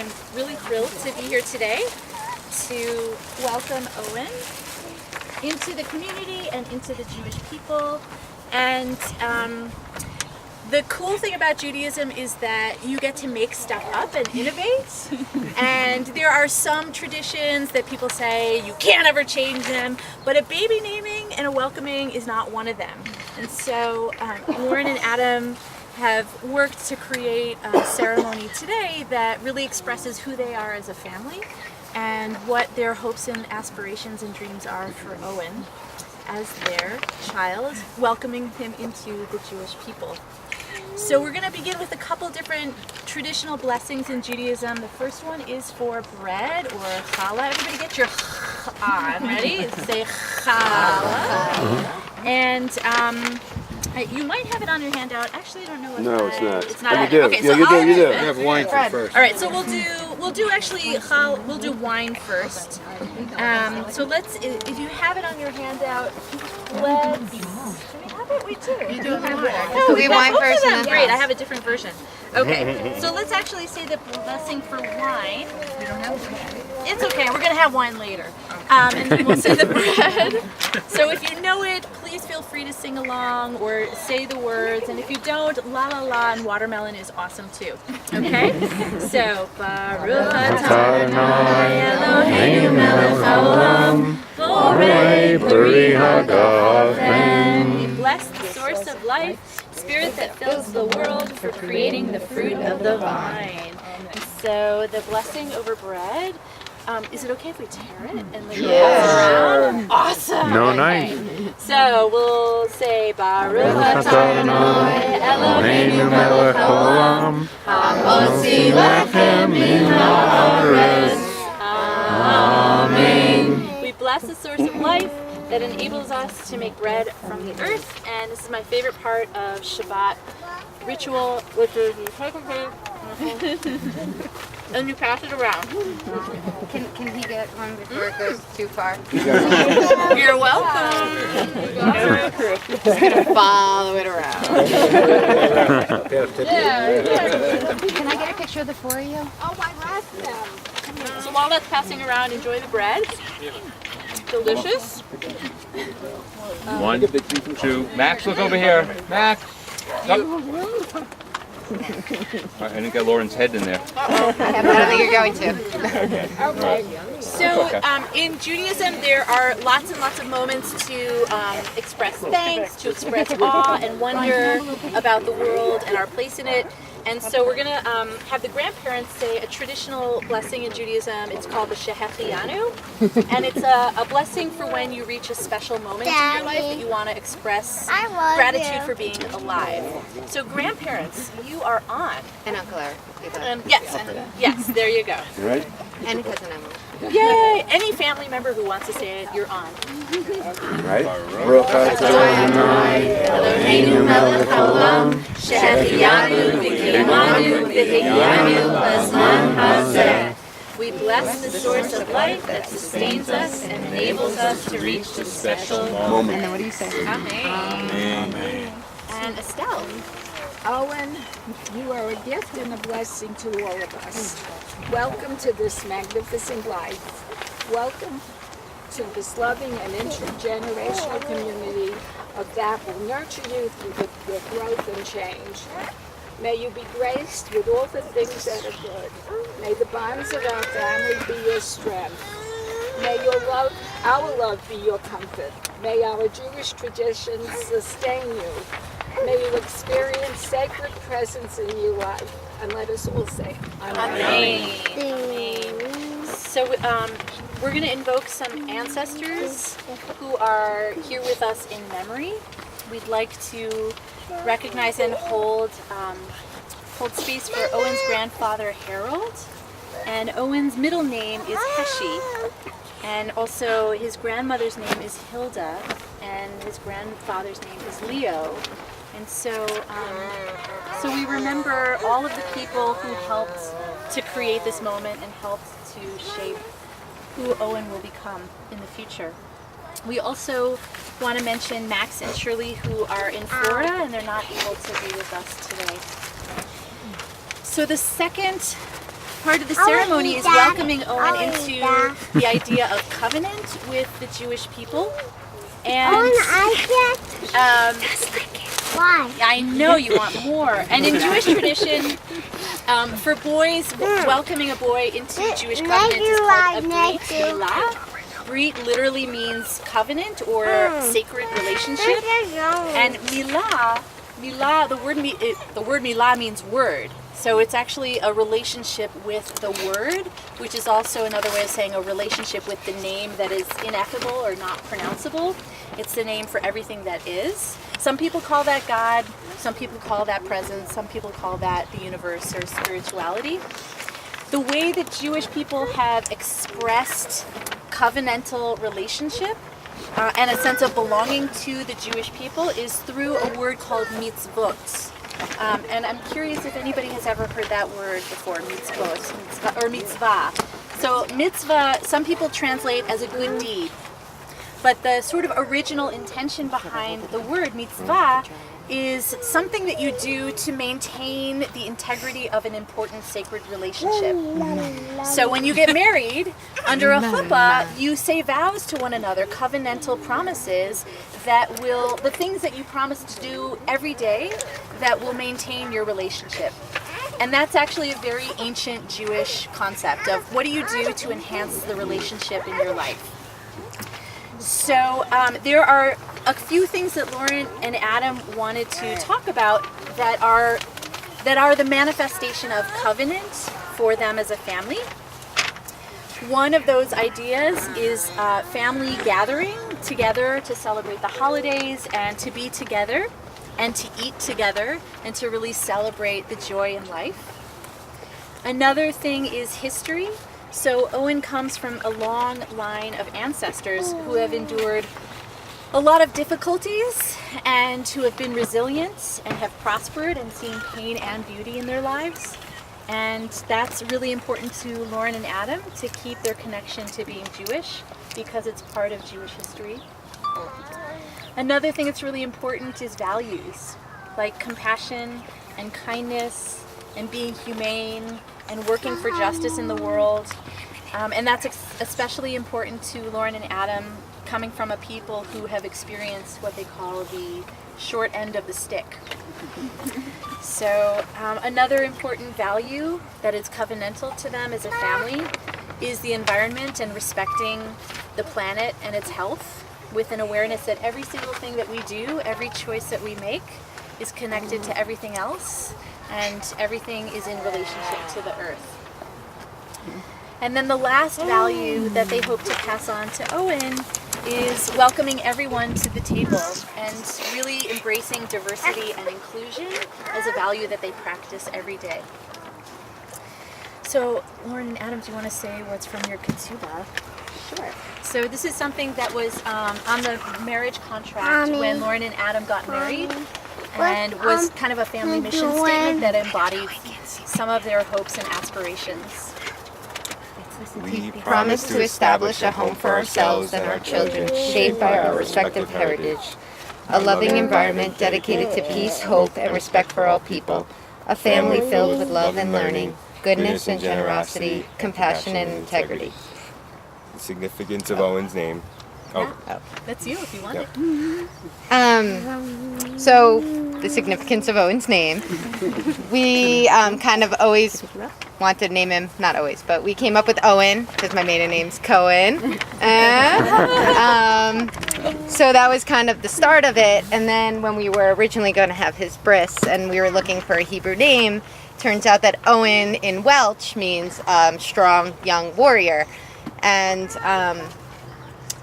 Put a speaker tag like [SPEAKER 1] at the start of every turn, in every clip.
[SPEAKER 1] I'm really thrilled to be here today to welcome Owen into the community and into the Jewish people. And the cool thing about Judaism is that you get to make stuff up and innovate. And there are some traditions that people say you can't ever change them, but a baby naming and a welcoming is not one of them. And so Lauren and Adam have worked to create a ceremony today that really expresses who they are as a family and what their hopes and aspirations and dreams are for Owen as their child, welcoming him into the Jewish people. So we're going to begin with a couple different traditional blessings in Judaism. The first one is for bread or challah. Everybody get your on. Ready? Say challah. And you might have it on your handout. Actually, I don't know what.
[SPEAKER 2] No, it's not.
[SPEAKER 1] It's not.
[SPEAKER 2] You do.
[SPEAKER 1] Okay,
[SPEAKER 2] Yeah,
[SPEAKER 1] so
[SPEAKER 2] you do. You do.
[SPEAKER 3] You have wine first.
[SPEAKER 1] All right, so we'll do actually we'll do wine first. So let's, if you have it on your handout, let's. Do we have it? We do.
[SPEAKER 3] You do have wine.
[SPEAKER 1] Oh,
[SPEAKER 4] We wine first and then
[SPEAKER 1] Great, I
[SPEAKER 4] pass.
[SPEAKER 1] have a different version. Okay, so let's actually say the blessing for wine.
[SPEAKER 3] You don't have wine.
[SPEAKER 1] It's okay, we're gonna have wine later. And then we'll say the bread. So if you know it, please feel free to sing along or say the words. And if you don't, la la la and watermelon is awesome too. Okay? So, Baruch atah Adonai Eloheinu melech haolam, borei peri hagafen. We bless the source of life, spirit that fills the world, for creating the fruit of the vine. And so the blessing over bread. Is it okay if we tear it and like pass it around? Awesome.
[SPEAKER 2] No
[SPEAKER 1] Okay.
[SPEAKER 2] knife.
[SPEAKER 1] So we'll say Baruch atah Adonai Eloheinu melech
[SPEAKER 2] haolam,
[SPEAKER 1] hamotzi lechem min haaretz. Amen. We bless the source of life that enables us to make bread from the earth, and this is my favorite part of Shabbat ritual, which is you take a piece and you pass it around.
[SPEAKER 4] Can he get one before it goes too far?
[SPEAKER 1] You're welcome.
[SPEAKER 4] Just gonna follow it around. Can I get a picture of the four of you?
[SPEAKER 1] So while that's passing around, enjoy the bread. Delicious.
[SPEAKER 5] 1, 2, Max, look over here. Max. Come. All right, I didn't get Lauren's head in there.
[SPEAKER 4] I don't think you're going to.
[SPEAKER 1] So in Judaism, there are lots and lots of moments to express thanks, to express awe and wonder about the world and our place in it. And so we're going to have the grandparents say a traditional blessing in Judaism. It's called the Shehechianu. And it's a blessing for when you reach a special moment in your life that you want to express gratitude for being alive. So grandparents, you are on.
[SPEAKER 4] And Uncle Eric.
[SPEAKER 1] Yes, there you go.
[SPEAKER 2] You ready?
[SPEAKER 4] And Cousin Emily.
[SPEAKER 1] Yay! Any family member who wants to say it, you're on.
[SPEAKER 2] Right? Baruch atah Adonai Eloheinu melech haolam,
[SPEAKER 1] Shehechianu v'kiyamanu v'higyanu l'zman hazeh. We bless the source of life that sustains us and enables us to reach the special moment.
[SPEAKER 4] And then what do you say?
[SPEAKER 1] Amen. And Estelle.
[SPEAKER 6] Owen, you are a gift and a blessing to all of us. Welcome to this magnificent life. Welcome to this loving and intergenerational community of that will nurture you through your growth and change. May you be graced with all the things that are good. May the bonds of our family be your strength. May our love be your comfort. May our Jewish traditions sustain you. May you experience sacred presence in your life. And let us all say, Amen.
[SPEAKER 1] Amen. So we're going to invoke some ancestors who are here with us in memory. We'd like to recognize and hold space for Owen's grandfather, Harold. And Owen's middle name is Heshi. And also his grandmother's name is Hilda. And his grandfather's name is Leo. And so we remember all of the people who helped to create this moment and helped to shape who Owen will become in the future. We also want to mention Max and Shirley, who are in Florida and they're not able to be with us today. So the second part of the ceremony is welcoming Owen into the idea of covenant with the Jewish people. And
[SPEAKER 3] Why?
[SPEAKER 1] I know you want more. And in Jewish tradition, for boys, welcoming a boy into the Jewish covenant is called a brit milah. Brit literally means covenant or sacred relationship. And milah, the word milah means word. So it's actually a relationship with the word, which is also another way of saying a relationship with the name that is ineffable or not pronounceable. It's the name for everything that is. Some people call that God, some people call that presence, some people call that the universe or spirituality. The way that Jewish people have expressed covenantal relationship and a sense of belonging to the Jewish people is through a word called mitzvot. And I'm curious if anybody has ever heard that word before, mitzvot, or mitzvah. So mitzvah, some people translate as a good deed. But the sort of original intention behind the word mitzvah is something that you do to maintain the integrity of an important sacred relationship. So when you get married, under a chuppah, you say vows to one another, covenantal promises that will, the things that you promise to do every day that will maintain your relationship. And that's actually a very ancient Jewish concept of what do you do to enhance the relationship in your life. So there are a few things that Lauren and Adam wanted to talk about that are the manifestation of covenant for them as a family. One of those ideas is family gathering together to celebrate the holidays and to be together and to eat together and to really celebrate the joy in life. Another thing is history. So Owen comes from a long line of ancestors who have endured a lot of difficulties and who have been resilient and have prospered and seen pain and beauty in their lives. And that's really important to Lauren and Adam to keep their connection to being Jewish because it's part of Jewish history. Another thing that's really important is values like compassion and kindness and being humane and working for justice in the world. And that's especially important to Lauren and Adam coming from a people who have experienced what they call the short end of the stick. So another important value that is covenantal to them as a family is the environment and respecting the planet and its health with an awareness that every single thing that we do, every choice that we make is connected to everything else and everything is in relationship to the earth. And then the last value that they hope to pass on to Owen is welcoming everyone to the table and really embracing diversity and inclusion as a value that they practice every day. So Lauren and Adam, do you want to say what's from your ketubah? Sure. So this is something that was on the marriage contract when Lauren and Adam got married and was kind of a family mission statement that embodied some of their hopes and aspirations.
[SPEAKER 4] We promise to establish a home for ourselves and our children, shaped by our respective heritage. A loving environment dedicated to peace, hope, and respect for all people. A family filled with love and learning, goodness and generosity, compassion and integrity.
[SPEAKER 2] The significance of Owen's name.
[SPEAKER 1] That's you if you want it.
[SPEAKER 4] So, the significance of Owen's name. We kind of always wanted to name him, not always, but we came up with Owen because my maiden name's Cohen. So that was kind of the start of it. And then when we were originally going to have his bris and we were looking for a Hebrew name, turns out that Owen in Welsh means strong young warrior. And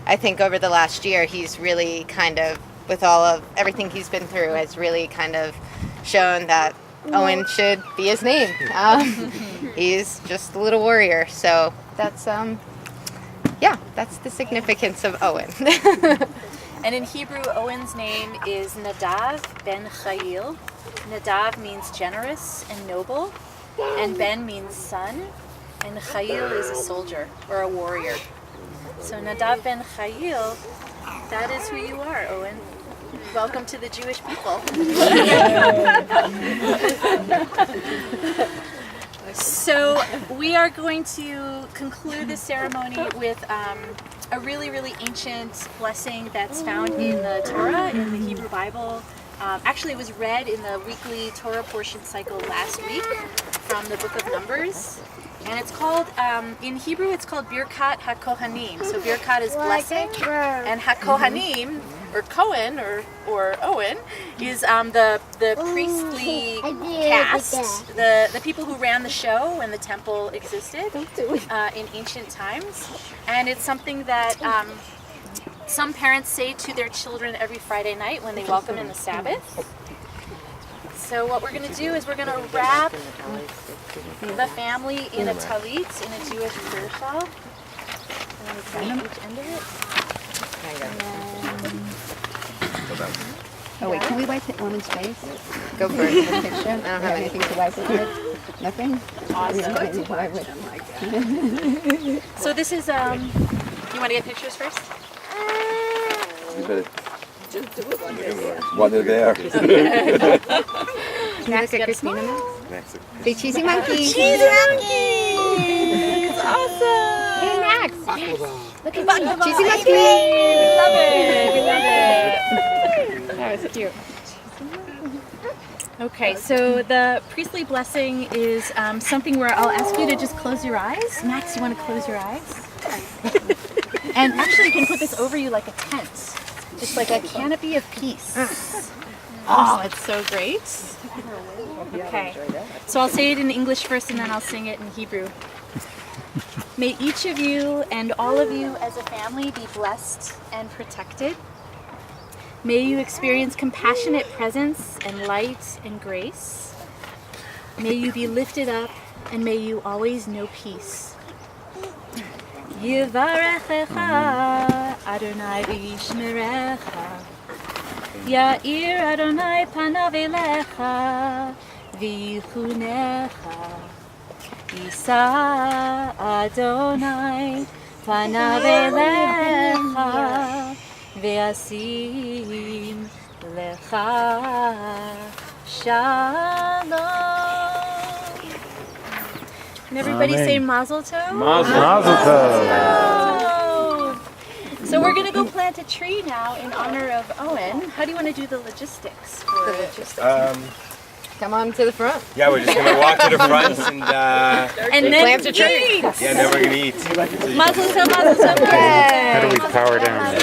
[SPEAKER 4] I think over the last year, he's really kind of, with all of everything he's been through, has really kind of shown that Owen should be his name. He's just a little warrior. So that's, that's the significance of Owen.
[SPEAKER 1] And in Hebrew, Owen's name is Nadav ben Chayil. Nadav means generous and noble, and Ben means son, and Chayil is a soldier or a warrior. So Nadav ben Chayil, that is who you are, Owen. Welcome to the Jewish people. So we are going to conclude the ceremony with a really, really ancient blessing that's found in the Torah, in the Hebrew Bible. Actually, it was read in the weekly Torah portion cycle last week from the book of Numbers. And it's called, in Hebrew, it's called Birkat HaKohanim. So Birkat is blessing, and HaKohanim, or Cohen, or Owen, is the priestly caste, the people who ran the show when the temple existed in ancient times. And it's something that some parents say to their children every Friday night when they welcome in the Sabbath. So what we're going to do is we're going to wrap the family in a talit, in a Jewish prayer shawl. And then we cut each end of it.
[SPEAKER 3] Oh wait, can we wipe the woman's face?
[SPEAKER 4] Go for it.
[SPEAKER 3] The picture? I don't have anything to wipe it with. Nothing? Awesome.
[SPEAKER 1] So this is, you want to get pictures first?
[SPEAKER 2] You better
[SPEAKER 6] Just do it one day.
[SPEAKER 2] while they're there.
[SPEAKER 4] Can you look at Christina now?
[SPEAKER 2] Next.
[SPEAKER 4] Say cheesy monkey.
[SPEAKER 1] Cheesy monkey! It's awesome!
[SPEAKER 4] Hey, Max.
[SPEAKER 1] Look at Baklava.
[SPEAKER 4] Cheesy monkey.
[SPEAKER 1] We love it! We love it! That was cute. Okay, so the priestly blessing is something where I'll ask you to just close your eyes. Max, you want to close your eyes? And actually, you can put this over you like a tent. Just like a canopy of peace. Oh, it's so great. Okay, so I'll say it in English first and then I'll sing it in Hebrew. May each of you and all of you as a family be blessed and protected. May you experience compassionate presence and light and grace. May you be lifted up and may you always know peace. Yivarechecha Adonai v'yishmerecha Ya'ir Adonai panav elecha v'yichunecha Yisa Adonai panav elecha v'yasim lecha shalom. And everybody say Mazel Tov.
[SPEAKER 5] Mazel
[SPEAKER 1] Tov. So we're gonna go plant a tree now in honor of Owen. How do you want to do the logistics?
[SPEAKER 4] Come on to the front.
[SPEAKER 2] Yeah, we're just gonna walk to the front
[SPEAKER 1] And then
[SPEAKER 4] plant a tree.
[SPEAKER 1] eat.
[SPEAKER 2] yeah, then we're gonna eat.
[SPEAKER 1] Mazel Tov, Mazel Tov.
[SPEAKER 7] How do we power down?